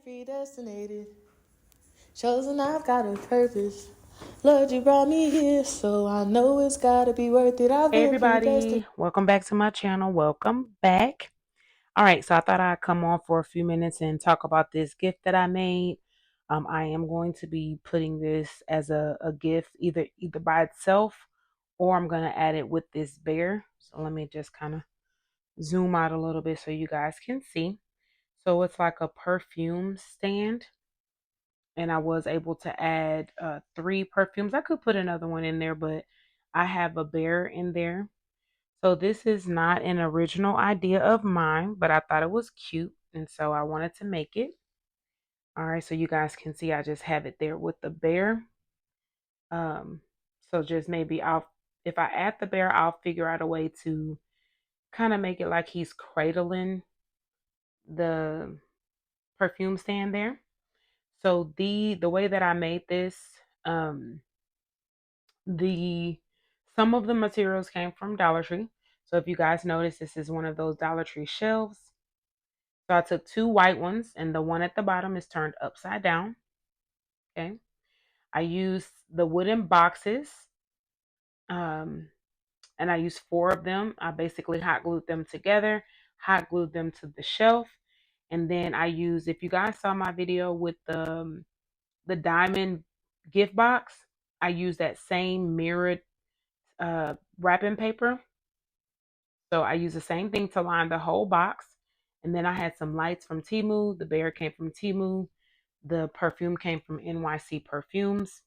predestinated. Chosen, I've got a purpose. Lord, you brought me here, so I know it's gotta be worth it. I've Hey been predestined. everybody, welcome back to my channel. Welcome back. All right, so I thought I'd come on for a few minutes and talk about this gift that I made. I am going to be putting this as a gift either by itself, or I'm going to add it with this bear. So let me just kind of zoom out a little bit so you guys can see. So it's like a perfume stand, and I was able to add 3 perfumes. I could put another one in there, but I have a bear in there. So this is not an original idea of mine, but I thought it was cute, and so I wanted to make it. All right, so you guys can see I just have it there with the bear. Um, so just maybe if I add the bear, I'll figure out a way to kind of make it like he's cradling the perfume stand there. So the way that I made this, um, the some of the materials came from Dollar Tree. So if you guys notice, this is one of those Dollar Tree shelves. So I took 2 white ones, and the one at the bottom is turned upside down. Okay. I used the wooden boxes, um, and I used 4 of them. I basically hot glued them together, hot glued them to the shelf, and then I used, if you guys saw my video with the diamond gift box, I used that same mirrored wrapping paper. So I used the same thing to line the whole box. And then I had some lights from Temu. The bear came from Temu. The perfume came from NYC Perfumes.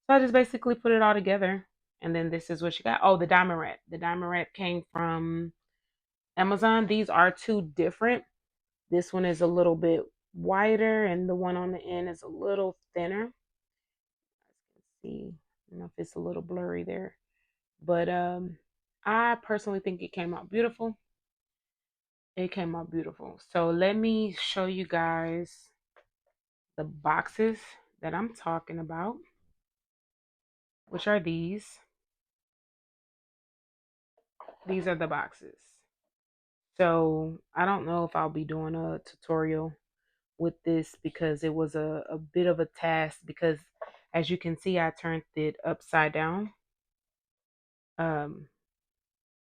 So I just basically put it all together. And then this is what you got. Oh, the diamond wrap. The diamond wrap came from Amazon. These are 2 different. This one is a little bit wider, and the one on the end is a little thinner. Let's see. I don't know if it's a little blurry there. But I personally think it came out beautiful. It came out beautiful. So let me show you guys the boxes that I'm talking about, which are these. These are the boxes. So I don't know if I'll be doing a tutorial with this because it was a bit of a task, because as you can see, I turned it upside down.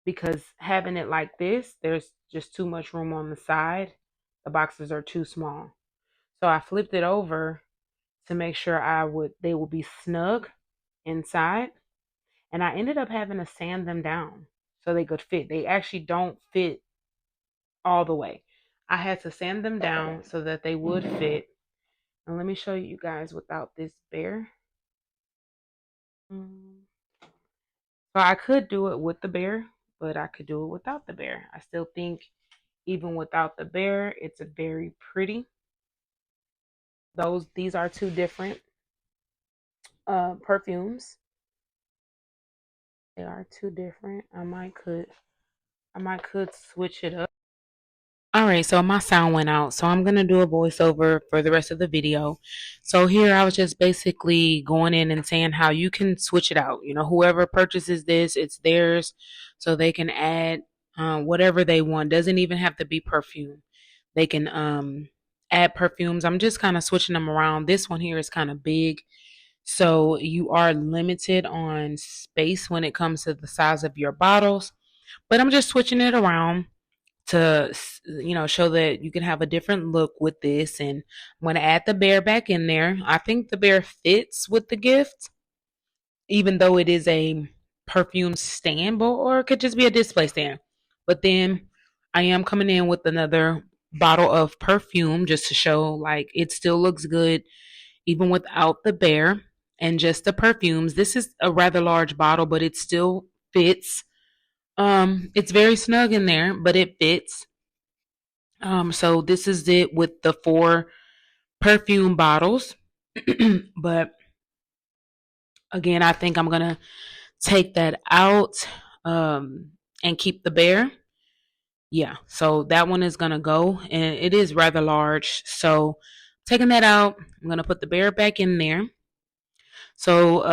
Because having it like this, there's just too much room on the side. The boxes are too small. So I flipped it over to make sure they would be snug inside. And I ended up having to sand them down so they could fit. They actually don't fit all the way. I had to sand them down so that they would fit. And let me show you guys without this bear. So I could do it with the bear, but I could do it without the bear. I still think even without the bear, it's a very pretty. These are 2 different perfumes. They are 2 different. I might could switch it up. All right, so my sound went out, so I'm gonna do a voiceover for the rest of the video. So here I was just basically going in and saying how you can switch it out. You know, whoever purchases this, it's theirs, so they can add whatever they want. Doesn't even have to be perfume. They can add perfumes. I'm just kind of switching them around. This one here is kind of big, so you are limited on space when it comes to the size of your bottles. But I'm just switching it around to show that you can have a different look with this. And I'm going to add the bear back in there. I think the bear fits with the gift, even though it is a perfume stand, or it could just be a display stand. But then I am coming in with another bottle of perfume just to show like it still looks good even without the bear and just the perfumes. This is a rather large bottle, but it still fits. It's very snug in there, but it fits. So this is it with the 4 perfume bottles. But again, I think I'm gonna take that out and keep the bear. Yeah, so that one is gonna go, and it is rather large. So taking that out, I'm gonna put the bear back in there. So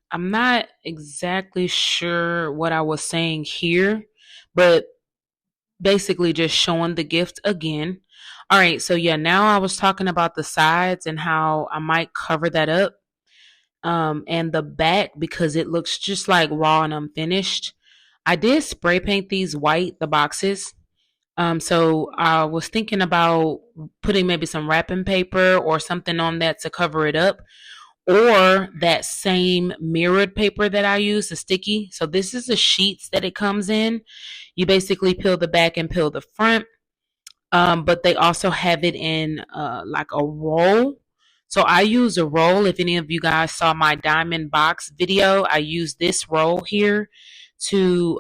I'm not exactly sure what I was saying here, but basically just showing the gift again. All right, so yeah, now I was talking about the sides and how I might cover that up. And the back because it looks just like raw and unfinished. I did spray paint these white, the boxes. So I was thinking about putting maybe some wrapping paper or something on that to cover it up, or that same mirrored paper that I use, the sticky. So this is the sheets that it comes in. You basically peel the back and peel the front. But they also have it in like a roll. So I use a roll. If any of you guys saw my diamond box video, I use this roll here to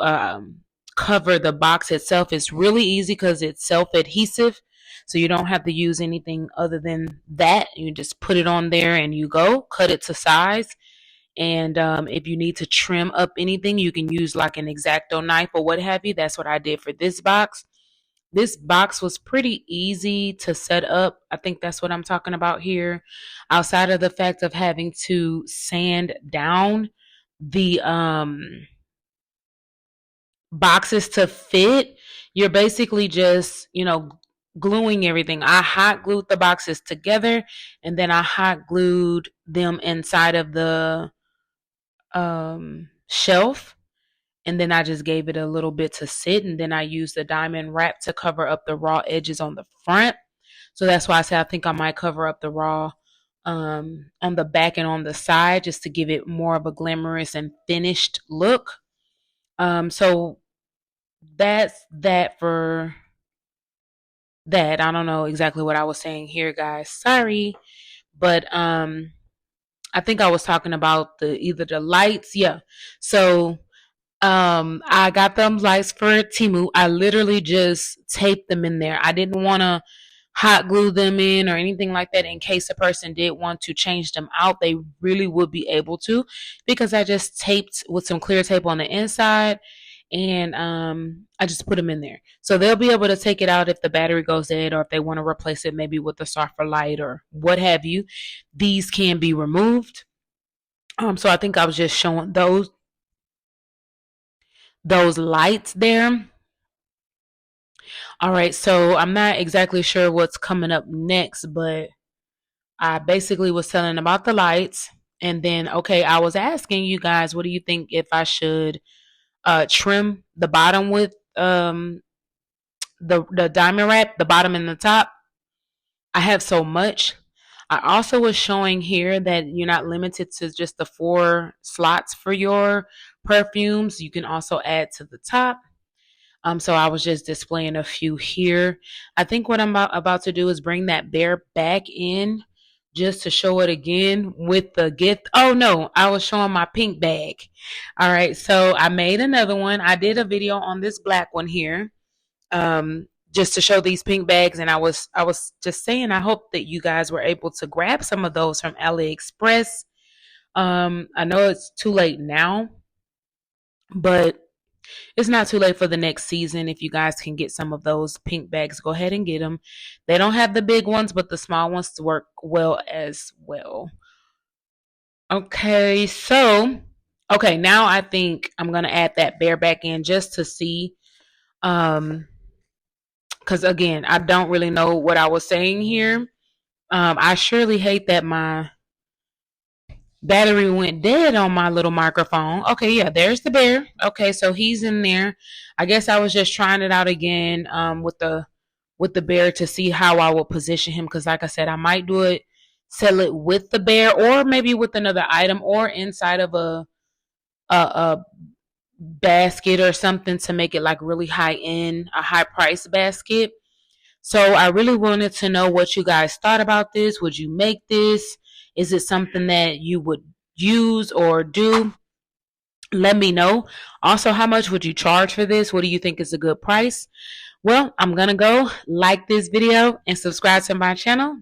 cover the box itself. It's really easy because it's self-adhesive. So you don't have to use anything other than that. You just put it on there and you go, cut it to size. And if you need to trim up anything, you can use like an X-Acto knife or what have you. That's what I did for this box. This box was pretty easy to set up. I think that's what I'm talking about here. Outside of the fact of having to sand down the boxes to fit, you're basically just, gluing everything. I hot glued the boxes together and then I hot glued them inside of the shelf, and then I just gave it a little bit to sit, and then I used the diamond wrap to cover up the raw edges on the front. So that's why I said I think I might cover up the raw on the back and on the side just to give it more of a glamorous and finished look. So that's that for that. I don't know exactly what I was saying here, guys. Sorry. But I think I was talking about either the lights. Yeah. So I got them lights for Temu. I literally just taped them in there. I didn't want to hot glue them in or anything like that. In case a person did want to change them out, they really would be able to, because I just taped with some clear tape on the inside, and I just put them in there. So they'll be able to take it out if the battery goes dead, or if they want to replace it maybe with a softer light or what have you. These can be removed. So I think I was just showing those lights there. All right, so I'm not exactly sure what's coming up next, but I basically was telling about the lights. And then, okay, I was asking you guys, what do you think if I should trim the bottom with the diamond wrap, the bottom and the top? I have so much. I also was showing here that you're not limited to just the 4 slots for your perfumes. You can also add to the top. So I was just displaying a few here. I think what I'm about to do is bring that bear back in just to show it again with the gift. Oh no, I was showing my pink bag. All right, so I made another one. I did a video on this black one here, just to show these pink bags, and I was just saying I hope that you guys were able to grab some of those from AliExpress. I know it's too late now, but it's not too late for the next season. If you guys can get some of those pink bags, go ahead and get them. They don't have the big ones, but the small ones work well as well. Okay, so now I think I'm gonna add that bear back in just to see, because again, I don't really know what I was saying here. I surely hate that my battery went dead on my little microphone. Okay, yeah, there's the bear. Okay, so he's in there. I guess I was just trying it out again with the bear to see how I would position him, because like I said, I might sell it with the bear, or maybe with another item, or inside of a basket or something to make it like really high end, a high price basket. So I really wanted to know what you guys thought about this. Would you make this? Is it something that you would use or do? Let me know. Also, how much would you charge for this? What do you think is a good price? Well, I'm going to go like this video and subscribe to my channel.